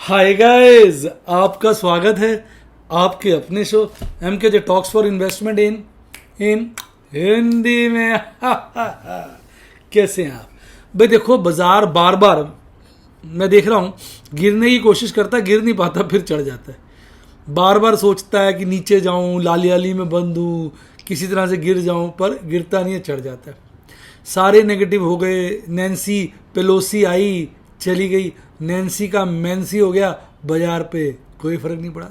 Hi guys, आपका स्वागत है आपके अपने show MKJ talks for investment इन हिंदी में। कैसे हैं आप भाई? देखो, बाजार बार बार मैं देख रहा हूँ गिरने की कोशिश करता है, गिर नहीं पाता, फिर चढ़ जाता है। बार बार सोचता है कि नीचे जाऊँ, लाली आली में बंद हूँ, किसी तरह से गिर जाऊँ, पर गिरता नहीं है, चढ़ जाता है। सारे नेगेटिव हो गए। नैन्सी पेलोसी आई, चली गई। नैन्सी का मैंसी हो गया, बाजार पे कोई फर्क नहीं पड़ा।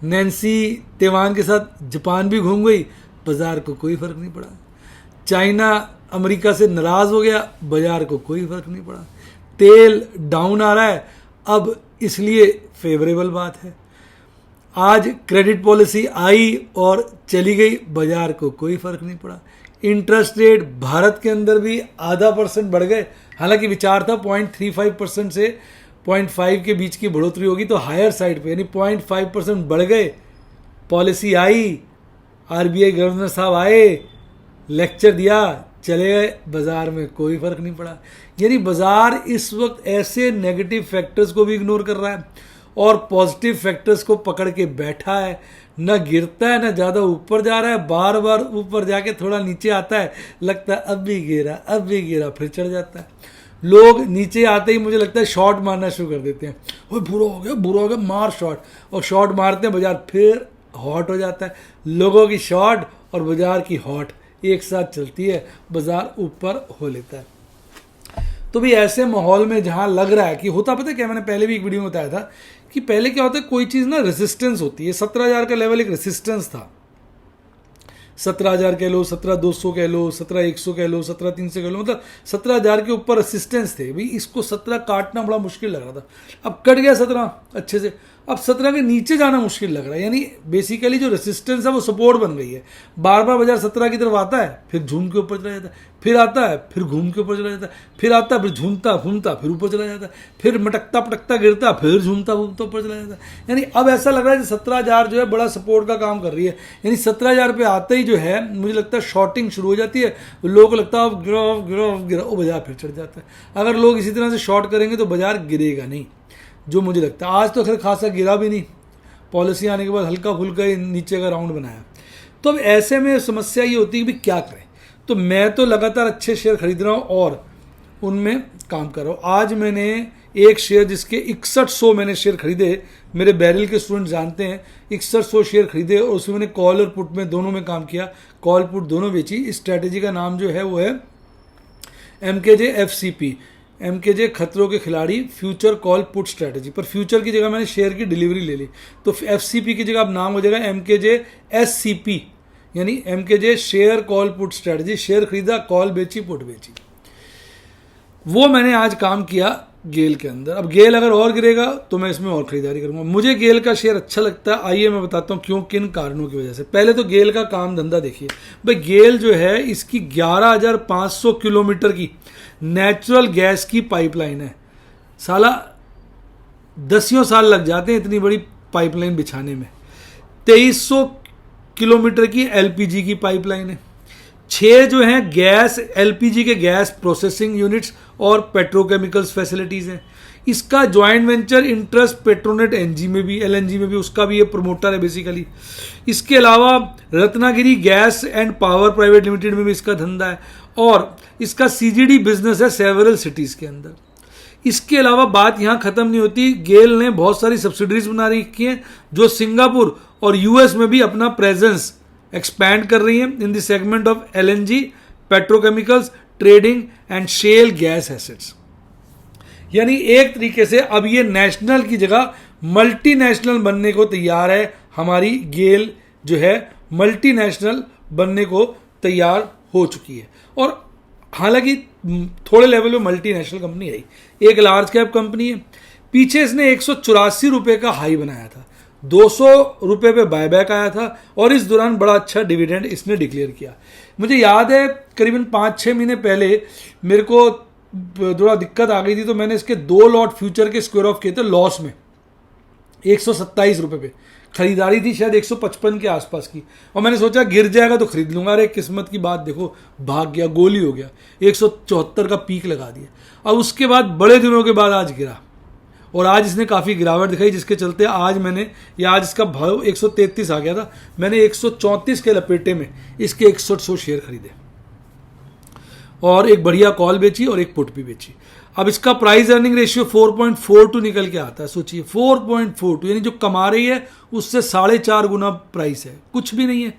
नैन्सी तैवान के साथ जापान भी घूम गई, बाजार को कोई फर्क नहीं पड़ा। चाइना अमेरिका से नाराज हो गया, बाजार को कोई फर्क नहीं पड़ा। तेल डाउन आ रहा है अब, इसलिए फेवरेबल बात है। आज क्रेडिट पॉलिसी आई और चली गई, बाजार को कोई फर्क नहीं पड़ा। इंटरेस्ट रेट भारत के अंदर भी आधा % बढ़ गए। हालांकि विचार था 0.35% से 0.5 के बीच की बढ़ोतरी होगी तो हायर साइड पे, यानी 0.5% बढ़ गए। पॉलिसी आई, RBI गवर्नर साहब आए, लेक्चर दिया, चले गए, बाजार में कोई फर्क नहीं पड़ा। यानी बाजार इस वक्त ऐसे नेगेटिव फैक्टर्स को भी इग्नोर कर रहा है और पॉजिटिव फैक्टर्स को पकड़ के बैठा है। न गिरता है, न ज़्यादा ऊपर जा रहा है। बार बार ऊपर जाके थोड़ा नीचे आता है, लगता है अब भी गिरा, फिर चढ़ जाता है। लोग नीचे आते ही मुझे लगता है शॉर्ट मारना शुरू कर देते हैं। ओए बुरा हो गया, मार शॉर्ट, और शॉर्ट मारते हैं, बाजार फिर हॉट हो जाता है। लोगों की शॉर्ट और बाजार की हॉट एक साथ चलती है, बाजार ऊपर हो लेता है। तो भी ऐसे माहौल में जहां लग रहा है कि होता, पता है क्या, मैंने पहले भी एक वीडियो में बताया था कि पहले क्या होता है, कोई चीज़ ना रेजिस्टेंस होती है। 17,000 का लेवल एक रेजिस्टेंस था। 17,000 कह लो, 17,200 कह लो, 17,100 कह लो, 17,300 कह लो, मतलब 17,000 के ऊपर रेसिस्टेंस थे भाई। इसको 17 काटना बड़ा मुश्किल लग रहा था। अब कट गया 17 अच्छे से, अब 17 के नीचे जाना मुश्किल लग रहा है। यानी बेसिकली जो रेसिस्टेंस है वो सपोर्ट बन गई है। बार बार बाजार 17 की तरफ आता है, फिर झूम के ऊपर चला जाता है, फिर आता है, फिर घूम के ऊपर चला जाता है, फिर आता है, फिर झूमता घूमता फिर ऊपर चला जाता है, फिर मटकता पटकता गिरता, फिर झूमता घूमता ऊपर चला जाता है। यानी अब ऐसा लग रहा है कि 17,000 जो है बड़ा सपोर्ट का काम कर रही है। यानी 17,000 पे आते ही जो है मुझे लगता है शॉर्टिंग शुरू हो जाती है। लोगों को लगता है अब गिरा, वो बाजार फिर चढ़ जाता है। अगर लोग इसी तरह से शॉर्ट करेंगे तो बाजार गिरेगा नहीं, जो मुझे लगता है। आज तो खैर खासा गिरा भी नहीं, पॉलिसी आने के बाद हल्का फुल्का नीचे का राउंड बनाया। तो अब ऐसे में समस्या ये होती है कि क्या करें। तो मैं तो लगातार अच्छे शेयर खरीद रहा हूँ और उनमें काम कर रहा हूँ। आज मैंने एक शेयर जिसके 6100 मैंने शेयर खरीदे, मेरे बैरल के स्टूडेंट जानते हैं, 6100 शेयर खरीदे और उसमें मैंने कॉल और पुट में दोनों में काम किया। कॉल पुट दोनों बेची। इस स्ट्रैटेजी का नाम जो है वो है MKJ FCP, MKJ खतरों के खिलाड़ी फ्यूचर कॉल पुट स्ट्रैटेजी। पर फ्यूचर की जगह मैंने शेयर की डिलीवरी ले ली, तो FCP की जगह अब नाम हो जाएगा MKJ SCP, यानी MKJ share call put strategy. Share खरीदा, कॉल बेची, पुट बेची। वो मैंने आज काम किया गेल के अंदर। अब गेल अगर और गिरेगा तो मैं इसमें और खरीदारी करूंगा। मुझे गेल का शेयर अच्छा लगता है। आइए मैं बताता हूँ क्यों, किन कारणों की वजह से। पहले तो गेल का काम धंधा देखिए भाई। गेल जो है, इसकी 11,500 किलोमीटर की नेचुरल गैस की पाइपलाइन है। साला 10 साल लग जाते हैं इतनी बड़ी पाइपलाइन बिछाने में। 2300 किलोमीटर की LPG की पाइपलाइन है। 6 जो हैं गैस, LPG के गैस प्रोसेसिंग यूनिट्स और पेट्रोकेमिकल्स फैसिलिटीज़ हैं। इसका joint venture interest Petronet LNG में भी उसका भी ये प्रमोटर है बेसिकली। इसके अलावा Ratnagiri gas and power private limited में भी इसका धंधा है और इसका CGD बिजनेस है सेवरल सिटीज़ के अंदर। इसके अलावा बात यहाँ ख़त्म नहीं होती। गेल ने बहुत सारी सब्सिडरीज बना रखी हैं जो सिंगापुर और US में भी अपना प्रेजेंस एक्सपैंड कर रही हैं in the segment of LNG, petrochemicals, trading and shell gas assets. यानी एक तरीके से अब ये नेशनल की जगह मल्टीनेशनल बनने को तैयार है। हमारी गेल जो है मल्टीनेशनल बनने को तैयार हो चुकी है। और हालांकि थोड़े लेवल में मल्टीनेशनल कंपनी आई, एक लार्ज कैप कंपनी है। पीछे इसने 184 रुपये का हाई बनाया था, 200 रुपये पे बायबैक आया था और इस दौरान बड़ा अच्छा डिविडेंड इसने डिक्लेयर किया। मुझे याद है करीबन 5-6 महीने पहले मेरे को थोड़ा दिक्कत आ गई थी, तो मैंने इसके 2 लॉट फ्यूचर के स्क्वायर ऑफ किए थे लॉस में 127 रुपये पे। खरीदारी थी शायद 155 के आसपास की, और मैंने सोचा गिर जाएगा तो खरीद लूंगा। अरे किस्मत की बात देखो, भाग गया, गोली हो गया, 174 का पीक लगा दिया। अब उसके बाद बड़े दिनों के बाद आज गिरा और आज इसने काफ़ी गिरावट दिखाई, जिसके चलते आज मैंने, या आज इसका भाव 133 आ गया था, मैंने 134 के लपेटे में इसके 6100 शेयर खरीदे और एक बढ़िया कॉल बेची और एक पुट भी बेची। अब इसका प्राइस अर्निंग रेशियो 4.42 निकल के आता है। सोचिए 4.42, यानी जो कमा रही है उससे 4.5 गुना प्राइस है, कुछ भी नहीं है।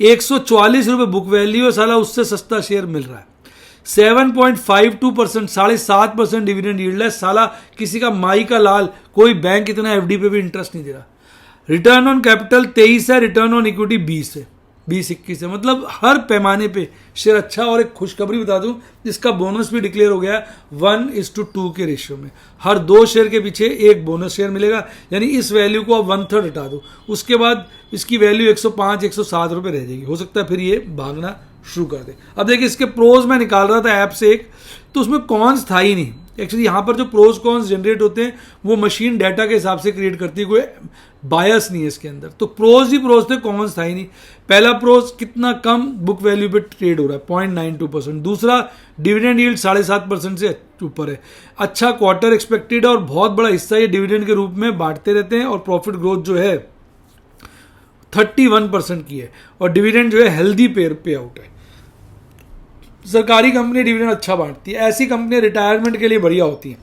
144 रुपये बुक वैल्यू है, साला उससे सस्ता शेयर मिल रहा है। 7.52%, 7.5% डिविडेंड यील्ड है, साला किसी का माई का लाल, कोई बैंक इतना एफडी पे भी इंटरेस्ट नहीं दे रहा। रिटर्न ऑन कैपिटल 23 है, रिटर्न ऑन इक्विटी 20 है, 20-21 है, मतलब हर पैमाने पे शेयर अच्छा। और एक खुशखबरी बता दूं, इसका बोनस भी डिक्लेयर हो गया है 1:2 के रेशियो में। हर 2 शेयर के पीछे एक बोनस शेयर मिलेगा, यानी इस वैल्यू को आप 1/3 हटा दो, उसके बाद इसकी वैल्यू 105-107 रुपये रह जाएगी। हो सकता है फिर ये भागना शुरू कर दे। अब देखिए इसके प्रोज मैं निकाल रहा था ऐप से एक, तो उसमें कॉन्स था ही नहीं। एक्चुअली यहाँ पर जो प्रोज कॉन्स जनरेट होते हैं वो मशीन डाटा के हिसाब से क्रिएट करती है, कोई बायस नहीं है इसके अंदर। तो प्रोज ही प्रोज थे, कॉन्स था ही नहीं। पहला प्रोज कितना कम बुक वैल्यू पे ट्रेड हो रहा है 0.92%। दूसरा डिविडेंड यील्ड 7.5% से ऊपर है। अच्छा क्वार्टर एक्सपेक्टेड है और बहुत बड़ा हिस्सा ये डिविडेंड के रूप में बांटते रहते हैं और प्रॉफिट ग्रोथ जो है 31% की है और डिविडेंड जो है हेल्दी पे आउट है। सरकारी कंपनी डिविडेंड अच्छा बांटती है, ऐसी कंपनी रिटायरमेंट के लिए बढ़िया होती हैं।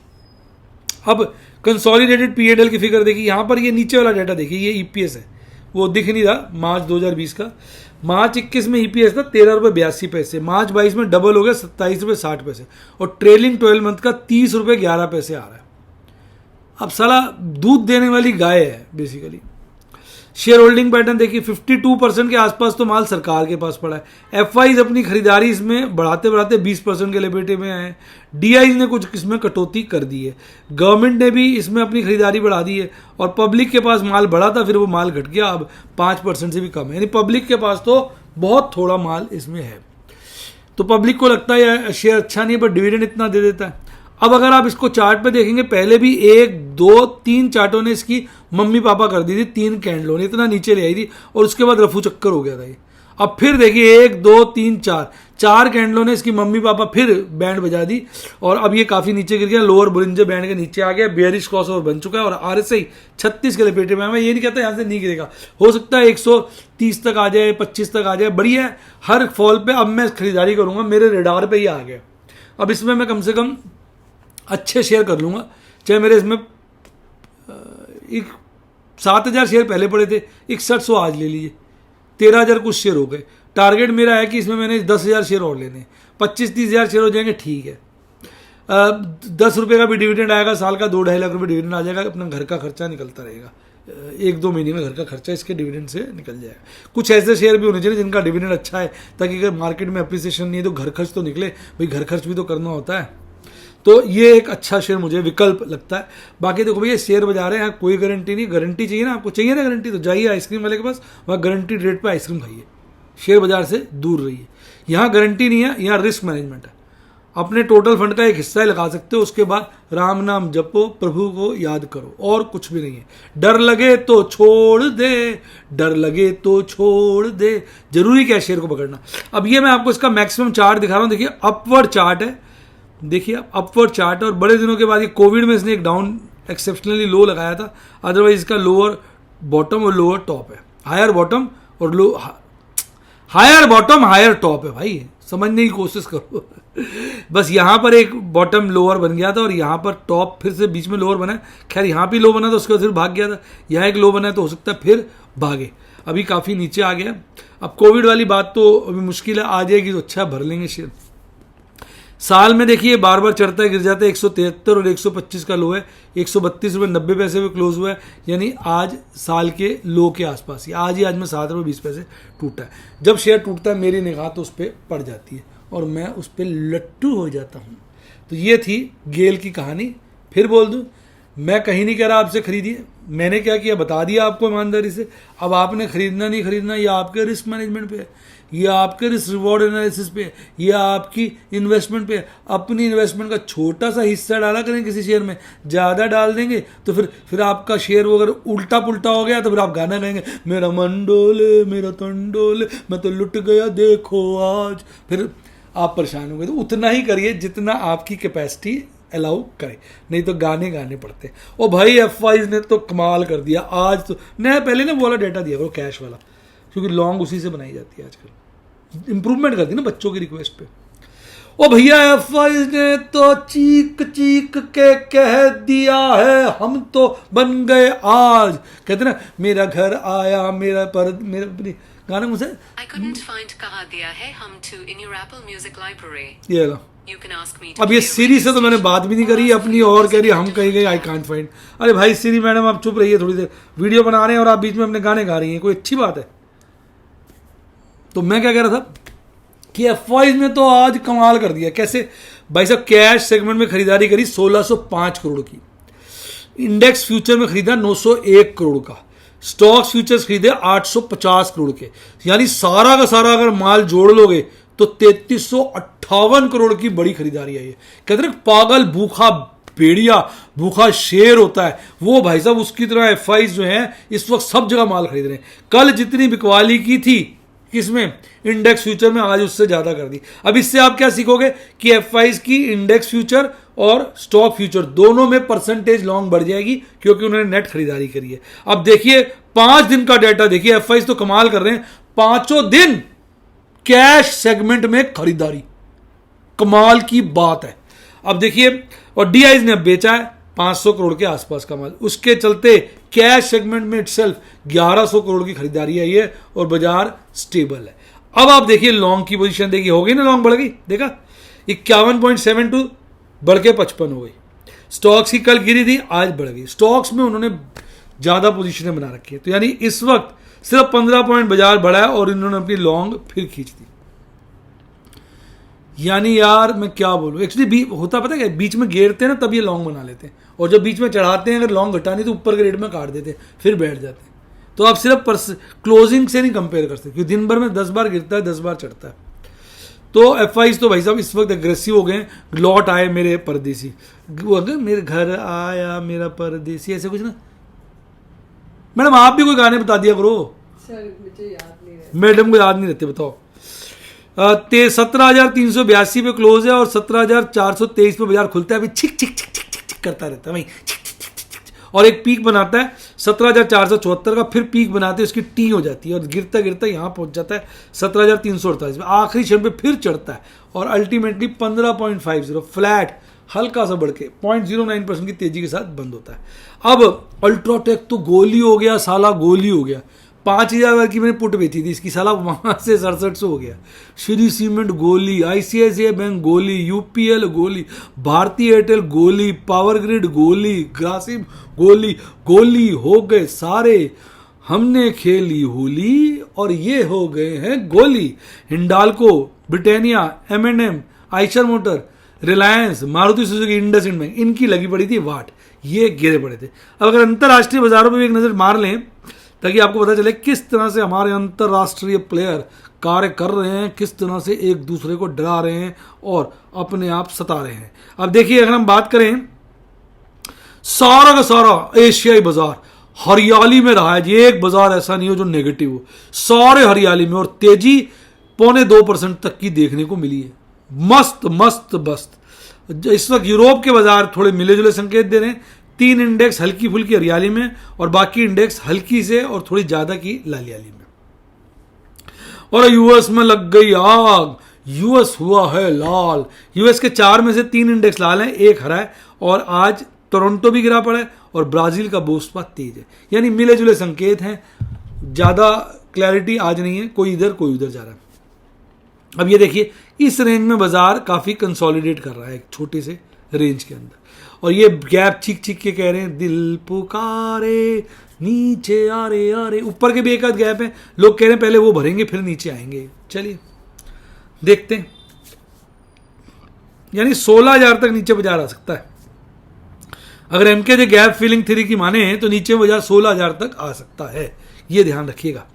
अब कंसोलिडेटेड पीएनएल की फिगर देखिए, यहाँ पर ये नीचे वाला डाटा देखिए, ये ईपीएस है, वो दिख नहीं रहा मार्च 2020 का। मार्च 21 में ईपीएस था 13 रुपये 82 पैसे, मार्च 22 में डबल हो गया 27 रुपये 60 पैसे और ट्रेलिंग 12 मंथ का 30 रुपये 11 पैसे आ रहा है। अब साला दूध देने वाली गाय है बेसिकली। शेयर होल्डिंग पैटर्न देखिए, 52% के आसपास तो माल सरकार के पास पड़ा है। एफआईज अपनी खरीदारी इसमें बढ़ाते बढ़ाते 20% के लपेटे में आए। डीआईज ने कुछ इसमें कटौती कर दी है। गवर्नमेंट ने भी इसमें अपनी खरीदारी बढ़ा दी है और पब्लिक के पास माल बढ़ा था, फिर वो माल घट गया, अब 5% से भी कम है, यानी पब्लिक के पास तो बहुत थोड़ा माल इसमें है। तो पब्लिक को लगता है शेयर अच्छा नहीं है, पर डिविडेंड इतना दे देता है। अब अगर आप इसको चार्ट पे देखेंगे, पहले भी 1, 2, 3 चार्टों ने इसकी मम्मी पापा कर दी थी, 3 कैंडलों ने इतना नीचे ले आई थी और उसके बाद रफू चक्कर हो गया था ये। अब फिर देखिए 1, 2, 3, 4 कैंडलों ने इसकी मम्मी पापा फिर बैंड बजा दी और अब ये काफी नीचे गिर गया, लोअर बोलिंजर बैंड के नीचे आ गया, बेयरिश क्रॉसओवर बन चुका है और आरएसआई 36 के लपेटे में। मैं ये नहीं कहता यहाँ से नहीं गिरेगा, हो सकता है 130 तक आ जाए, 25 तक आ जाए, बढ़िया है। हर फॉल पे अब मैं खरीदारी करूंगा, मेरे रेडार पे ही आ गया। अब इसमें मैं कम से कम अच्छे शेयर कर लूँगा, चाहे मेरे इसमें 7,000 शेयर पहले पड़े थे, 6100 आज ले लीजिए, 13,000 कुछ शेयर हो गए। टारगेट मेरा है कि इसमें मैंने 10,000 शेयर और लेने, 25-30,000 शेयर हो जाएंगे, ठीक है। 10 रुपये का भी डिविडेंड आएगा साल का, 2-2.5 लाख रुपये डिविडेंड आ जाएगा, अपना घर का खर्चा निकलता रहेगा। 1-2 महीने में घर का खर्चा इसके डिविडेंड से निकल जाएगा। कुछ ऐसे शेयर भी होने चाहिए जिनका डिविडेंड अच्छा है, ताकि अगर मार्केट में अप्रिसिएशन नहीं है तो घर खर्च तो निकले, भाई घर खर्च भी तो करना होता है। तो ये एक अच्छा शेयर मुझे विकल्प लगता है। बाकी देखो भैया शेयर बाजार है, यहाँ कोई गारंटी नहीं। गारंटी चाहिए ना आपको, चाहिए ना गारंटी, तो जाइए आइसक्रीम वाले के पास, वहाँ गारंटीड रेट पे आइसक्रीम खाइए, शेयर बाजार से दूर रहिए। यहाँ गारंटी नहीं है, यहाँ रिस्क मैनेजमेंट है। अपने टोटल फंड का एक हिस्सा ही लगा सकते हो, उसके बाद राम नाम जपो, प्रभु को याद करो, और कुछ भी नहीं है। डर लगे तो छोड़ दे, डर लगे तो छोड़ दे, जरूरी क्या शेयर को पकड़ना। अब ये मैं आपको इसका मैक्सिमम चार्ट दिखा रहा हूँ, देखिए अपवर्ड चार्ट है, देखिए आप अपवर्ड चार्ट है। और बड़े दिनों के बाद ये कोविड में इसने एक डाउन एक्सेप्शनली लो लगाया था, अदरवाइज इसका लोअर बॉटम और लोअर टॉप है, हायर बॉटम और लो, हायर बॉटम हायर टॉप है भाई, समझने की कोशिश करो। बस यहाँ पर एक बॉटम लोअर बन गया था और यहाँ पर टॉप फिर से बीच में लोअर बना है। खैर यहाँ भी लो बना था, उसके बाद फिर भाग गया था। यहाँ एक लो बना है तो हो सकता है फिर भागे, अभी काफ़ी नीचे आ गया। अब कोविड वाली बात तो अभी मुश्किल है, आ जाएगी तो अच्छा भर लेंगे शेयर। साल में देखिए बार बार चढ़ता है गिर जाता है, 173 और 125 का लो है, 132 रुपये 90 पैसे पे क्लोज हुआ है, यानी आज साल के लो के आसपास ही आज में 7 रुपये 20 पैसे टूटा है। जब शेयर टूटता है मेरी निगाह तो उस पर पड़ जाती है और मैं उस पर लट्टू हो जाता हूँ। तो ये थी गेल की कहानी। फिर बोल दूँ, मैं कहीं नहीं कह रहा आपसे खरीदिए, मैंने क्या किया बता दिया आपको ईमानदारी से। अब आपने खरीदना नहीं खरीदना ये आपके रिस्क मैनेजमेंट पे है, ये आपके रिस्क रिवॉर्ड एनालिसिस पे है, ये आपकी इन्वेस्टमेंट पे है। अपनी इन्वेस्टमेंट का छोटा सा हिस्सा डाला करें किसी शेयर में, ज़्यादा डाल देंगे तो फिर आपका शेयर वो अगर उल्टा पुल्टा हो गया तो फिर आप गाना गाएंगे, मेरा मन डोले मेरा तन डोले मैं तो लुट गया देखो आज, फिर आप परेशान हो गए। तो उतना ही करिए जितना आपकी कैपेसिटी अलाउ करें, नहीं तो गाने गाने पड़ते। और भाई एफ ने तो कमाल कर दिया आज तो। मैं पहले ना वो वाला डेटा दिया करो कैश वाला, क्योंकि लॉन्ग उसी से बनाई जाती है आजकल, इंप्रूवमेंट कर दी ना बच्चों की रिक्वेस्ट पे। ओ भैया एफ ने तो चीख चीख के कह दिया है हम तो बन गए आज, कहते ना मेरा घर आया मेरा गाना मुझे I couldn't find कहा दिया है हम to in your Apple Music library. ये लो। You can ask me to अब ये play a सीरी से तो मैंने radio बात भी नहीं करी अपनी, और कह रही हम कहीं गए आई कांट फाइंड। अरे भाई सीरी मैडम आप चुप रहिए थोड़ी देर, वीडियो बना रहे हैं और आप बीच में अपने गाने गा रही हैं, कोई अच्छी बात है? तो मैं क्या कह रहा था कि एफ ने तो आज कमाल कर दिया। कैसे भाई साहब, कैश सेगमेंट में खरीदारी करी 1605 करोड़ की, इंडेक्स फ्यूचर में खरीदा 901 करोड़ का, स्टॉक्स फ्यूचर्स खरीदे 850 करोड़ के, यानी सारा का सारा अगर माल जोड़ लोगे तो 3358 करोड़ की बड़ी खरीदारी है ये। कहते हैं पागल भूखा भेड़िया भूखा शेर होता है वो, भाई साहब उसकी तरह एफ जो है इस वक्त सब जगह माल खरीद रहे हैं। कल जितनी बिकवाली की थी किसमें, इंडेक्स फ्यूचर में, आज उससे ज्यादा कर दी। अब इससे आप क्या सीखोगे कि एफ की इंडेक्स फ्यूचर और स्टॉक फ्यूचर दोनों में परसेंटेज लॉन्ग बढ़ जाएगी, क्योंकि उन्होंने नेट खरीदारी करी है। अब देखिए 5 दिन का डेटा देखिए, एफ तो कमाल कर रहे हैं, 5 दिन कैश सेगमेंट में खरीदारी, कमाल की बात है। अब देखिए, और डीआईज ने अब बेचा है 500 करोड़ के आसपास का माल, उसके चलते कैश सेगमेंट में इटसेल्फ 1100 करोड़ की खरीदारी आई है और बाजार स्टेबल है। अब आप देखिए लॉन्ग की पोजीशन देखिए, हो गई ना, लॉन्ग बढ़ गई, देखा 51.72 बढ़ के 55 हो गई। स्टॉक्स की कल गिरी थी, आज बढ़ गई। स्टॉक्स में उन्होंने ज्यादा पोजीशनें बना रखी है, तो यानी इस वक्त सिर्फ 15 पॉइंट बाजार बढ़ा है और इन्होंने अपनी लॉन्ग फिर खींच दी। यानी यार मैं क्या बोलूं, एक्चुअली होता पता है क्या, बीच में घेरते हैं ना तब ये लॉन्ग बना लेते हैं, और जब बीच में चढ़ाते हैं अगर लॉन्ग घटानी तो ऊपर के रेट में काट देते हैं, फिर बैठ जाते हैं। तो आप सिर्फ क्लोजिंग से नहीं कंपेयर कर सकते, क्योंकि दिन भर में 10 बार गिरता है 10 बार चढ़ता है। तो एफ तो भाई साहब इस वक्त एग्रेसिव हो गए। लौट आए मेरे परदेसी, मेरे घर आया मेरा परदेसी, ऐसे कुछ ना। मैडम आप भी कोई गाने बता दिया करो। सर मुझे याद नहीं है। मैडम को याद नहीं रहते, बताओ। 17,382 पे क्लोज है और 17,423 पे बाजार खुलता है। अभी छिक छिक छिक छिक छिक छिक करता रहता है वही, और एक पीक बनाता है 17,474 का, फिर पीक बनाते हैं उसकी टी हो जाती है और गिरता गिरता यहाँ पहुंच जाता है 17,348 में, आखिरी क्षण पे फिर चढ़ता है और अल्टीमेटली 15.50 फ्लैट हल्का सा बढ़ के 0.09% की तेजी के साथ बंद होता है। अब अल्ट्राटेक तो गोली हो गया, साला गोली हो गया। 5,000 की मैंने पुट बेची थी इसकी, साला वहां से 6700 हो गया। श्री सीमेंट गोली, आईसीआईसीआई बैंक गोली, यूपीएल गोली, भारतीय एयरटेल गोली, पावर ग्रिड गोली, ग्रासिम गोली, गोली हो गए सारे। हमने खेली होली और ये हो गए हैं गोली। Hindalco, Britannia, M&M, Eicher motor, Reliance, Maruti Suzuki, IndusInd bank, इनकी लगी पड़ी थी वाट, ये गिरे पड़े थे। अब अगर अंतरराष्ट्रीय बाजारों में भी एक नजर मार लें ताकि आपको पता चले किस तरह से हमारे अंतरराष्ट्रीय प्लेयर कार्य कर रहे हैं, किस तरह से एक दूसरे को डरा रहे हैं और अपने आप सता रहे हैं। अब देखिए अगर हम बात करें, सारा का सारा एशियाई बाजार हरियाली में रहा है जी, एक बाजार ऐसा नहीं हो जो नेगेटिव हो, सारे हरियाली में, और तेजी 0.25% तक की देखने को मिली है। मस्त मस्त बस्त। इस वक्त यूरोप के बाजार थोड़े मिले जुले संकेत दे रहे हैं, 3 इंडेक्स हल्की फुल्की हरियाली में और बाकी इंडेक्स हल्की से और थोड़ी ज्यादा की लालियाली में। और यूएस में लग गई आग, यूएस हुआ है लाल। यूएस के 4 में से 3 इंडेक्स लाल हैं, 1 हरा है, और आज टोरंटो भी गिरा पड़ा है और ब्राजील का बोस्पा तेज है। यानी मिले जुले संकेत हैं, ज्यादा क्लैरिटी आज नहीं है, कोई इधर कोई उधर जा रहा है। अब ये देखिए इस रेंज में बाजार काफी कंसोलिडेट कर रहा है एक छोटे से रेंज के अंदर, और ये गैप चीख चीख के कह रहे हैं दिल पुकारे नीचे आ रे। ऊपर के भी एक आध गैप है, लोग कह रहे हैं पहले वो भरेंगे फिर नीचे आएंगे। चलिए देखते हैं, यानी 16,000 तक नीचे बाजार आ सकता है। अगर एमके जो गैप फिलिंग थ्योरी की माने तो नीचे बाजार 16,000 तक आ सकता है, ये ध्यान रखिएगा।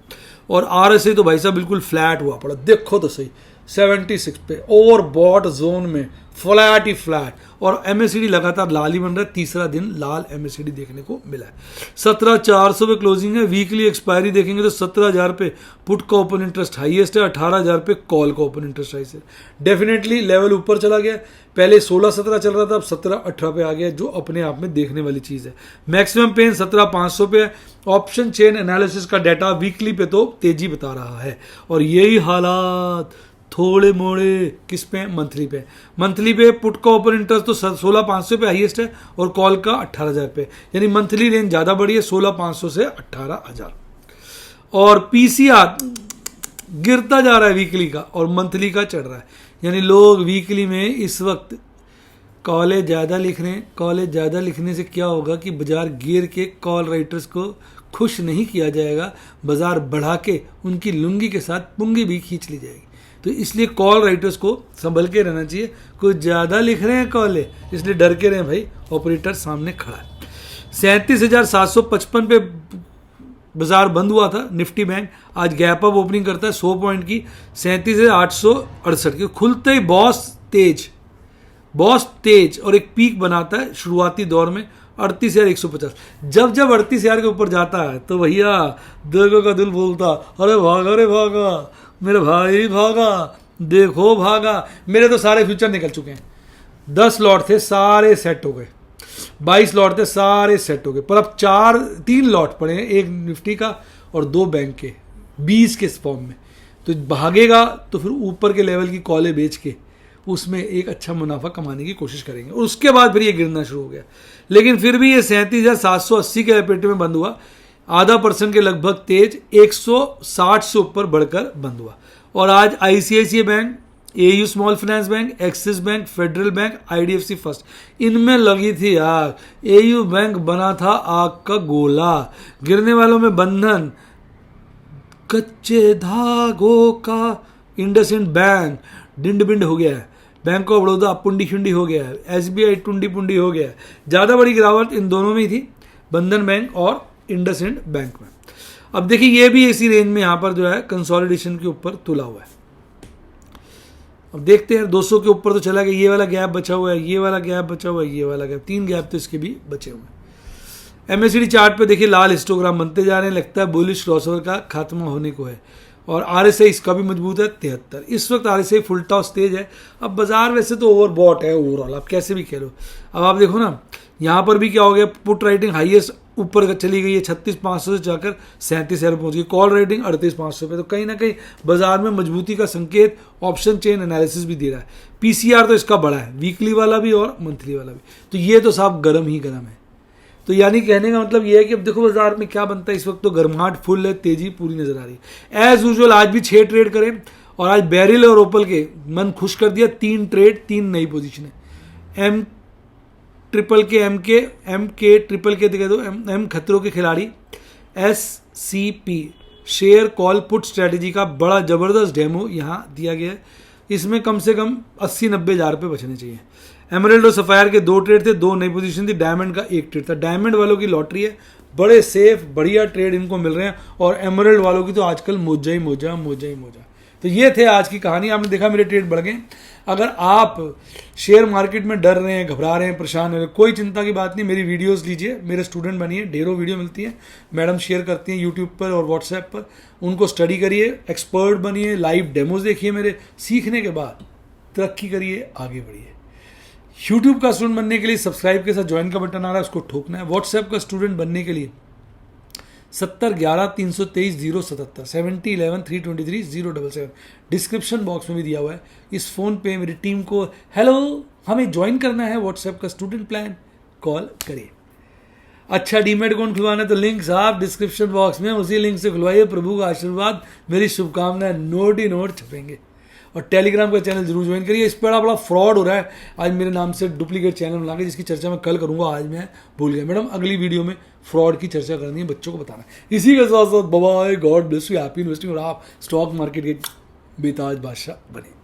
और आरएसआई तो भाई साहब बिल्कुल फ्लैट हुआ पड़ा, देखो तो सही, 76 पे, ओवर बॉट जोन में फ्लैट ही फ्लैट, और एमएससीडी लगातार लाल ही बन रहा है। तीसरा दिन लाल एमएससीडी देखने को मिला है। 17,400 पे क्लोजिंग है। वीकली एक्सपायरी देखेंगे तो 17,000 पे पुट का ओपन इंटरेस्ट हाईएस्ट है, 18,000 पे कॉल का ओपन इंटरेस्ट हाईएस्ट है। डेफिनेटली लेवल ऊपर चला गया। पहले 16-17 चल रहा था, अब 17-18 पे आ गया, जो अपने आप में देखने वाली चीज है। मैक्सिमम पेन 17,500 पे है। ऑप्शन चेन एनालिसिस का डाटा वीकली पे तो तेजी बता रहा है, और यही हालात थोड़े मोड़े किस पे, मंथली पे। मंथली पे पुट का ओपन इंटरेस्ट तो 16,500 पे हाईएस्ट है, और कॉल का 18,000 पे, यानी मंथली रेंज ज्यादा बड़ी है, 16,500 से 18,000। और पीसीआर गिरता जा रहा है वीकली का, और मंथली का चढ़ रहा है, यानी लोग वीकली में इस वक्त कॉलेज ज़्यादा लिख रहे हैं। कॉलेज ज़्यादा लिखने से क्या होगा कि बाजार गिर के कॉल राइटर्स को खुश नहीं किया जाएगा, बाजार बढ़ा के उनकी लुंगी के साथ पुंगी भी खींच ली जाएगी। तो इसलिए कॉल राइटर्स को संभल के रहना चाहिए। कुछ ज़्यादा लिख रहे हैं कॉलेज, इसलिए डर के रहें भाई, ऑपरेटर सामने खड़ा है। 37,755 पे बाजार बंद हुआ था। निफ्टी बैंक आज गैप अप ओपनिंग करता है 100 पॉइंट की, 37,868 की। खुलते ही बॉस तेज और एक पीक बनाता है शुरुआती दौर में 38,150। जब 38,000 के ऊपर जाता है तो भैया देखो का दिल बोलता, अरे भागा रे भागा मेरे भाई भागा, देखो भागा। मेरे तो सारे फ्यूचर निकल चुके हैं। 10 लॉट थे, सारे सेट हो गए। 22 लॉट थे, सारे सेट हो गए। पर अब 3 लॉट पड़े हैं, एक निफ्टी का और 2 बैंक के, 20 के फॉर्म में। तो भागेगा तो फिर ऊपर के लेवल की कॉलें बेच के उसमें एक अच्छा मुनाफा कमाने की कोशिश करेंगे, और उसके बाद फिर ये गिरना शुरू हो गया। लेकिन फिर भी ये 37,780 के एपेटे में बंद हुआ, आधा % के लगभग तेज, 160 से ऊपर बढ़कर बंद हुआ। और आज ICICI bank, AU small finance bank, axis bank, federal bank, IDFC first, इनमें लगी थी आग। एयू बैंक बना था आग का गोला। गिरने वालों में बंधन, कच्चे धागों का इंडसइंड बैंक डिंड बिंड हो गया है, बैंक ऑफ बड़ौदा पुंडी खिंडी हो गया है, एसबीआई टुंडी पुंडी हो गया है। ज़्यादा बड़ी गिरावट इन दोनों में ही थी, बंधन बैंक और इंडसइंड बैंक में। अब देखिए ये भी इसी रेंज में यहाँ पर जो है कंसोलिडेशन के ऊपर तुला हुआ है। अब देखते हैं 200 के ऊपर तो चला गया, ये वाला गैप बचा हुआ है, ये वाला गैप बचा हुआ है, ये वाला गैप, 3 गैप तो इसके भी बचे हुए हैं। एमएससीडी चार्ट पे देखिए लाल हिस्टोग्राम बनते जा रहे हैं, लगता है बुलिश क्रॉसओवर का खात्मा होने को है। और आरएसआई इसका भी मजबूत है 73। इस वक्त आरएसआई फुल टॉस तेज है। अब बाजार वैसे तो ओवरबॉट है ओवरऑल, आप कैसे भी कह लो। अब आप देखो ना यहाँ पर भी क्या हो गया, पुट राइटिंग हाईएस्ट ऊपर चली गई है, 36,500 से जाकर 37,000 पहुंच गई। कॉल राइटिंग 38,500 पे, तो कहीं ना कहीं बाजार में मजबूती का संकेत ऑप्शन चेन एनालिसिस भी दे रहा है। पीसीआर तो इसका बड़ा है, वीकली वाला भी और मंथली वाला भी, तो ये तो साफ गर्म ही गर्म है। तो यानी कहने का मतलब ये है कि अब देखो बाजार में क्या बनता है। इस वक्त तो गर्माहट फुल है, तेजी पूरी नजर आ रही है। एज यूजुअल आज भी 6 ट्रेड करें, और आज बैरिल और ओपल के मन खुश कर दिया, 3 ट्रेड 3 नई पोजीशन है। एम के ट्रिपल के दिखा दो, एम खतरों के खिलाड़ी, SCP share call put strategy का बड़ा जबरदस्त डेमो यहाँ दिया गया है। इसमें कम से कम 80-90 हज़ार पे बचने चाहिए। एमरल्ड और सफायर के 2 ट्रेड थे, 2 नई पोजीशन थी, डायमंड का 1 ट्रेड था। डायमंड वालों की लॉटरी है, बड़े सेफ बढ़िया ट्रेड इनको मिल रहे हैं, और एमरल्ड वालों की तो आजकल मोजा ही मोजा। तो ये थे आज की कहानी। आपने देखा मेरे ट्रेड बढ़ गए। अगर आप शेयर मार्केट में डर रहे हैं, घबरा रहे हैं, परेशान हो रहे हैं, कोई चिंता की बात नहीं, मेरी वीडियोस लीजिए, मेरे स्टूडेंट बनिए, ढेरों वीडियो मिलती है, मैडम शेयर करती हैं यूट्यूब पर और व्हाट्सएप पर, उनको स्टडी करिए, एक्सपर्ट बनिए, लाइव डेमोज देखिए मेरे, सीखने के बाद तरक्की करिए, आगे बढ़िए। यूट्यूब का स्टूडेंट बनने के लिए सब्सक्राइब के साथ ज्वाइन का बटन आ रहा है, उसको ठोकना है। व्हाट्सएप का स्टूडेंट बनने के लिए 7011-323-077 7011-323-077 डिस्क्रिप्शन बॉक्स में भी दिया हुआ है। इस फ़ोन पे मेरी टीम को हेलो हमें ज्वाइन करना है व्हाट्सएप का स्टूडेंट प्लान, कॉल करिए। अच्छा डीमेट अकाउंट खुलवाना है तो लिंक साहब डिस्क्रिप्शन बॉक्स में, उसी लिंक से खुलवाइए। प्रभु का आशीर्वाद, मेरी शुभकामनाएं, नोट ही नोट छपेंगे। और टेलीग्राम का चैनल जरूर ज्वाइन करिए। इस पर बड़ा फ्रॉड हो रहा है, आज मेरे नाम से डुप्लीकेट चैनल बना के, जिसकी चर्चा मैं कल करूंगा, आज मैं भूल गया। मैडम अगली वीडियो में फ्रॉड की चर्चा करनी है, बच्चों को बताना है। इसी के साथ साथ bye, God bless you, happy investing, और आप स्टॉक मार्केट के बेताज बादशाह बने।